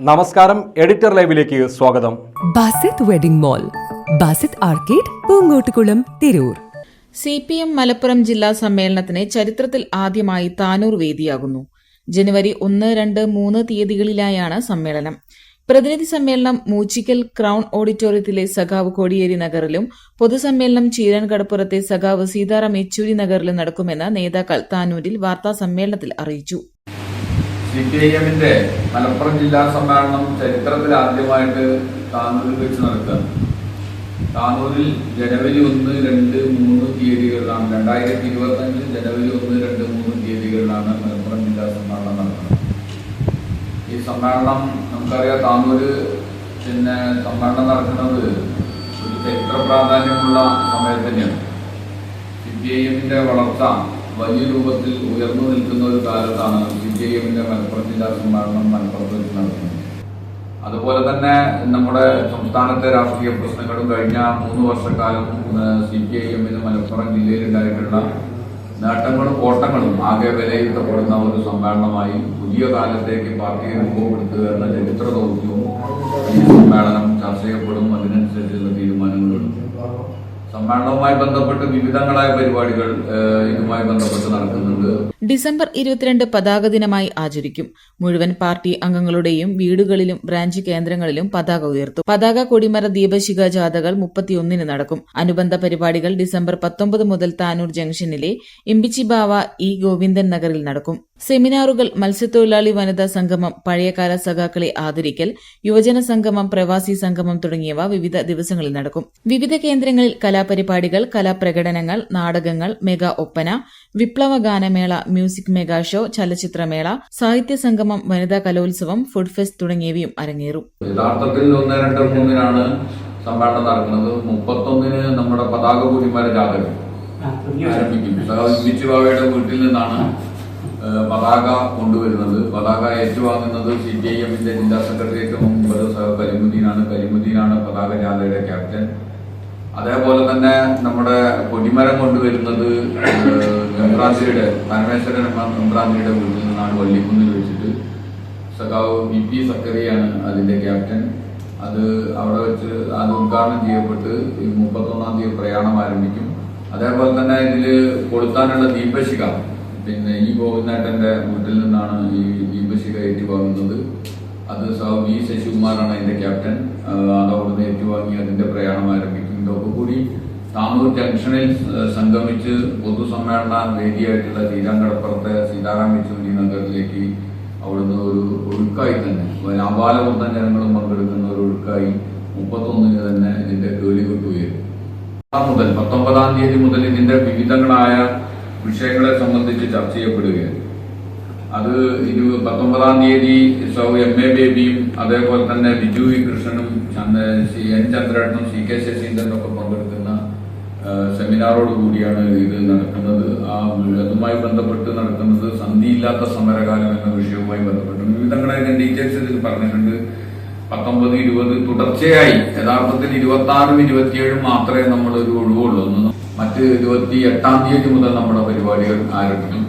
നമസ്കാരം, എഡിറ്റർ ലൈവിലേക്ക് സ്വാഗതം. Basith wedding mall, Basith arcade, Poonkottukulam, Tirur. CPM Malappuram ജില്ലാ സമ്മേളനത്തിന് ചരിത്രത്തിൽ ആദ്യമായി താനൂർ വേദിയാകുന്നു. ജനുവരി 1, 2, 3 തീയതികളിലായാണ് സമ്മേളനം. പ്രതിനിധി സമ്മേളനം മൂച്ചിക്കൽ ക്രൗൺ ഓഡിറ്റോറിയത്തിലെ സഖാവ് കോടിയേരി നഗറിലും പൊതുസമ്മേളനം ചീരൻകടപ്പുറത്തെ സഖാവ് സീതാറാം യെച്ചൂരി നഗറിലും നടക്കുമെന്ന് നേതാക്കൾ താനൂരിൽ വാർത്താസമ്മേളനത്തിൽ അറിയിച്ചു. CPIM-ന്റെ മലപ്പുറം ജില്ലാ സമ്മേളനം ചരിത്രത്തിൽ ആദ്യമായിട്ട് താനൂരിൽ വെച്ച് നടക്കുക. താനൂരിൽ ജനുവരി 1, 2, 3 തീയതികളിലാണ് 2025 ജനുവരി 1, 2, 3 തീയതികളിലാണ് മലപ്പുറം ജില്ലാ സമ്മേളനം നടക്കുന്നത്. ഈ സമ്മേളനം നമുക്കറിയാം, താനൂര് സമ്മേളനം നടക്കുന്നത് ഒരു ചരിത്ര പ്രാധാന്യമുള്ള സമയം തന്നെയാണ്. CPIM-ന്റെ വളർച്ച വലിയ രൂപത്തിൽ ഉയർന്നു നിൽക്കുന്ന ഒരു കാലത്താണ് CPIM-ന്റെ മലപ്പുറം ജില്ലാ സമ്മേളനം മലപ്പുറത്ത് വെച്ച് നടക്കുന്നത്. അതുപോലെ തന്നെ നമ്മുടെ സംസ്ഥാനത്തെ രാഷ്ട്രീയ പ്രശ്നങ്ങളും കഴിഞ്ഞ 3 വർഷക്കാലം CPIM-ന് മലപ്പുറം ജില്ലയിലുണ്ടായിട്ടുള്ള നേട്ടങ്ങളും കോട്ടങ്ങളും ആകെ വിലയിരുത്തപ്പെടുന്ന ഒരു സമ്മേളനമായി പുതിയ കാലത്തേക്ക് പാർട്ടിയെ രൂപപ്പെടുത്തുക എന്ന ചരിത്ര ദൗത്യവും ഈ സമ്മേളനം ചർച്ച ചെയ്യപ്പെടും. അതിനനുസരിച്ചുള്ള തീരുമാനങ്ങളുണ്ട്. സമ്മേളനവുമായി ബന്ധപ്പെട്ട് വിവിധങ്ങളായ പരിപാടികൾ ഇതുമായി ബന്ധപ്പെട്ട് നടക്കുന്നുണ്ട്. ഡിസംബർ 22 പതാക ദിനമായി ആചരിക്കും. മുഴുവൻ പാർട്ടി അംഗങ്ങളുടെയും വീടുകളിലും ബ്രാഞ്ച് കേന്ദ്രങ്ങളിലും പതാക ഉയർത്തും. പതാക കൊടിമര ദീപശിഖ ജാഥകൾ 31 നടക്കും. അനുബന്ധ പരിപാടികൾ ഡിസംബർ 19 മുതൽ താനൂർ ജംഗ്ഷനിലെ ഇമ്പിച്ചിബാവ ഇ ഗോവിന്ദൻ നഗറിൽ നടക്കും. സെമിനാറുകൾ, മത്സ്യത്തൊഴിലാളി വനിതാ സംഗമം, പഴയകാല സഖാക്കളെ ആദരിക്കൽ, യുവജന സംഗമം, പ്രവാസി സംഗമം തുടങ്ങിയവ വിവിധ ദിവസങ്ങളിൽ നടക്കും. വിവിധ കേന്ദ്രങ്ങളിൽ കലാപരിപാടികൾ, കലാപ്രകടനങ്ങൾ, നാടകങ്ങൾ, മെഗാ ഒപ്പന, വിപ്ലവ ഗാനമേള, മ്യൂസിക് മെഗാ ഷോ, ചലച്ചിത്രമേള, സാഹിത്യ സംഗമം, വനിതാ കലോത്സവം, ഫുഡ് ഫെസ്റ്റ് തുടങ്ങിയവയും അരങ്ങേറും. യഥാർത്ഥത്തിൽ 1, 2, 3 സമ്മേളനം നടക്കുന്നത്. 31 നമ്മുടെ പതാക കൊടിമര ജാഥകൾ ആരംഭിക്കും. ഇമ്പിച്ചിബാവയുടെ വീട്ടിൽ നിന്നാണ് പതാക കൊണ്ടുവരുന്നത്. പതാക ഏറ്റുവാങ്ങുന്നത് CPIM-ന്റെ ജില്ലാ സെക്രട്ടേറിയറ്റ് മെമ്പർ കരീമുദ്ദീനാണ്. കരീമുദ്ദീനാണ് പതാക ജാഥയുടെ ക്യാപ്റ്റൻ. അതേപോലെ തന്നെ നമ്മുടെ കൊടിമരം കൊണ്ടുവരുന്നത് പരമേശ്വരൻ മെമ്പ്രാന്തിയുടെ വീട്ടിൽ നിന്നാണ്. വള്ളിക്കുന്നിൽ വെച്ചിട്ട് സഖാവ് VP സക്കറിയാണ് അതിന്റെ ക്യാപ്റ്റൻ. അത് അവിടെ വെച്ച് അത് ഉദ്ഘാടനം ചെയ്യപ്പെട്ട് 31-ാം തീയതി പ്രയാണം ആരംഭിക്കും. അതേപോലെ തന്നെ ഇതില് കൊളുത്താനുള്ള ദീപശിഖ ഈ ഗോവിന്ദേട്ടന്റെ വീട്ടിൽ നിന്നാണ് ഈ ദീപശിഖ ഏറ്റുവാങ്ങുന്നത്. അത് V ശശികുമാറാണ് അതിന്റെ ക്യാപ്റ്റൻ. അത് അവിടുന്ന് ഏറ്റുവാങ്ങി അതിന്റെ പ്രയാണം ആരംഭിക്കും. ഇതൊക്കെ കൂടി താനൂർ ജംഗ്ഷനിൽ സംഗമിച്ച് പൊതുസമ്മേളന വേദിയായിട്ടുള്ള ചീരൻകടപ്പുറത്തെ സീതാറാം യെച്ചൂരി നഗറിലേക്ക് അവിടുന്ന് ഒരു ഒഴുക്കായി തന്നെ ആബാലവൃദ്ധം ജനങ്ങളും പങ്കെടുക്കുന്ന ഒരു ഒഴുക്കായി 31 തന്നെ ഇതിന്റെ കേളികൊട്ട് ഉയരും. മുതൽ 19-ാം തീയതി മുതൽ ഇതിന്റെ വിവിധങ്ങളായ വിഷയങ്ങളെ സംബന്ധിച്ച് ചർച്ച ചെയ്യപ്പെടുകയാണ്. അത് 19-ാം തീയതി MA ബേബിയും അതേപോലെ തന്നെ ബിജു വി കൃഷ്ണനും N ചന്ദ്രേട്ടനും CK ശശീന്ദ്രനും ഒക്കെ പങ്കെടുക്കുന്ന സെമിനാറോട് കൂടിയാണ് ഇത് നടക്കുന്നത്. അതുമായി ബന്ധപ്പെട്ട് നടക്കുന്നത് സന്ധിയില്ലാത്ത സമരകാലം എന്ന വിഷയവുമായി ബന്ധപ്പെട്ട് വിവിധങ്ങളായ ഡീറ്റെയിൽസ് ഇതിൽ പറഞ്ഞിട്ടുണ്ട്. 19, 20 തുടർച്ചയായി യഥാർത്ഥത്തിൽ 26, 27 മാത്രമേ നമ്മളൊരു ഒഴിവുള്ളൂ. മറ്റ് 28-ാം തീയതി മുതൽ നമ്മുടെ പരിപാടികൾ ആരംഭിക്കും.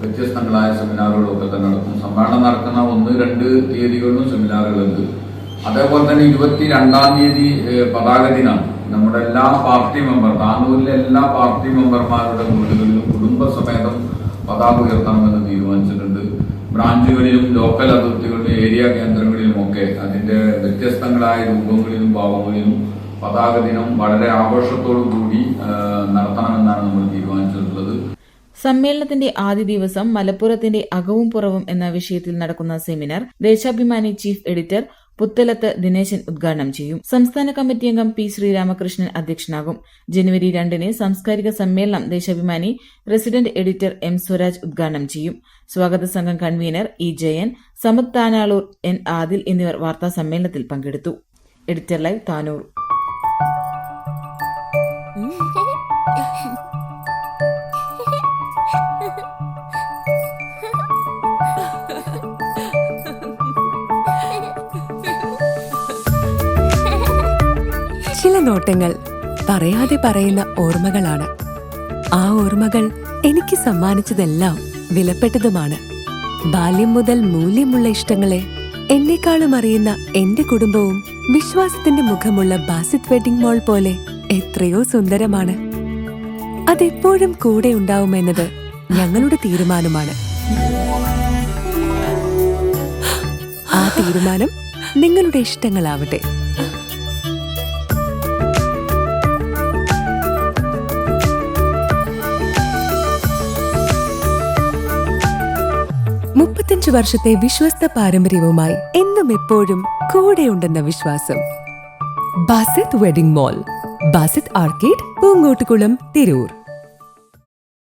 വ്യത്യസ്തങ്ങളായ സെമിനാറുകളൊക്കെ തന്നെ നടക്കും. സമ്മേളനം നടക്കുന്ന 1, 2 തീയതികളിലും സെമിനാറുകളുണ്ട്. അതേപോലെ തന്നെ 22-ാം തീയതി പതാക ദിനമാണ്. നമ്മുടെ എല്ലാ പാർട്ടി താനൂരിലെ എല്ലാ പാർട്ടി മെമ്പർമാരുടെ വീടുകളിലും കുടുംബസമേതം പതാക ഉയർത്തണമെന്ന് തീരുമാനിച്ചിട്ടുണ്ട്. ബ്രാഞ്ചുകളിലും ലോക്കൽ അതിർത്തികളിലും ഏരിയ കേന്ദ്രങ്ങളിലുമൊക്കെ അതിന്റെ വ്യത്യസ്തങ്ങളായ രൂപങ്ങളിലും ഭാവങ്ങളിലും പതാക ദിനം വളരെ ആഘോഷത്തോടു കൂടി നടത്തണമെന്നാണ് നമ്മൾ തീരുമാനിച്ചിട്ടുള്ളത്. സമ്മേളനത്തിന്റെ ആദ്യ ദിവസം മലപ്പുറത്തിന്റെ അകവും പുറവും എന്ന വിഷയത്തിൽ നടക്കുന്ന seminar Deshabhimani chief editor Puthalath Dineshan ഉദ്ഘാടനം ചെയ്യും. സംസ്ഥാന കമ്മിറ്റി അംഗം P. ശ്രീരാമകൃഷ്ണൻ അധ്യക്ഷനാകും. ജനുവരി 2 സാംസ്കാരിക സമ്മേളനം Deshabhimani resident editor M. Swaraj ഉദ്ഘാടനം ചെയ്യും. സ്വാഗത സംഘം convener E. Jayan, Samad Tanalur, N. Adil എന്നിവർ വാർത്താ സമ്മേളനത്തിൽ പങ്കെടുത്തു. Editor live, Tanur. ചില നോട്ടങ്ങൾ പറയാതെ പറയുന്ന ഓർമ്മകളാണ്. ആ ഓർമ്മകൾ എനിക്ക് സമ്മാനിച്ചതെല്ലാം വിലപ്പെട്ടതുമാണ്. ബാല്യം മുതൽ മൂല്യമുള്ള ഇഷ്ടങ്ങളെ എന്നെക്കാളും അറിയുന്ന എന്റെ കുടുംബവും വിശ്വാസത്തിന്റെ മുഖമുള്ള ബാസിത് വെഡിംഗ് മോൾ പോലെ എത്രയോ സുന്ദരമാണ്. അതെപ്പോഴും കൂടെ ഉണ്ടാവുമെന്നത് ഞങ്ങളുടെ തീരുമാനമാണ്. ആ തീരുമാനം നിങ്ങളുടെ ഇഷ്ടങ്ങളാവട്ടെ. വർഷത്തെ വിശ്വസ്ത പാരമ്പര്യവുമായി എന്നും എപ്പോഴും കൂടെയുണ്ടെന്ന വിശ്വാസം. Basith wedding mall, Basith arcade, Poonkottukulam, Tirur.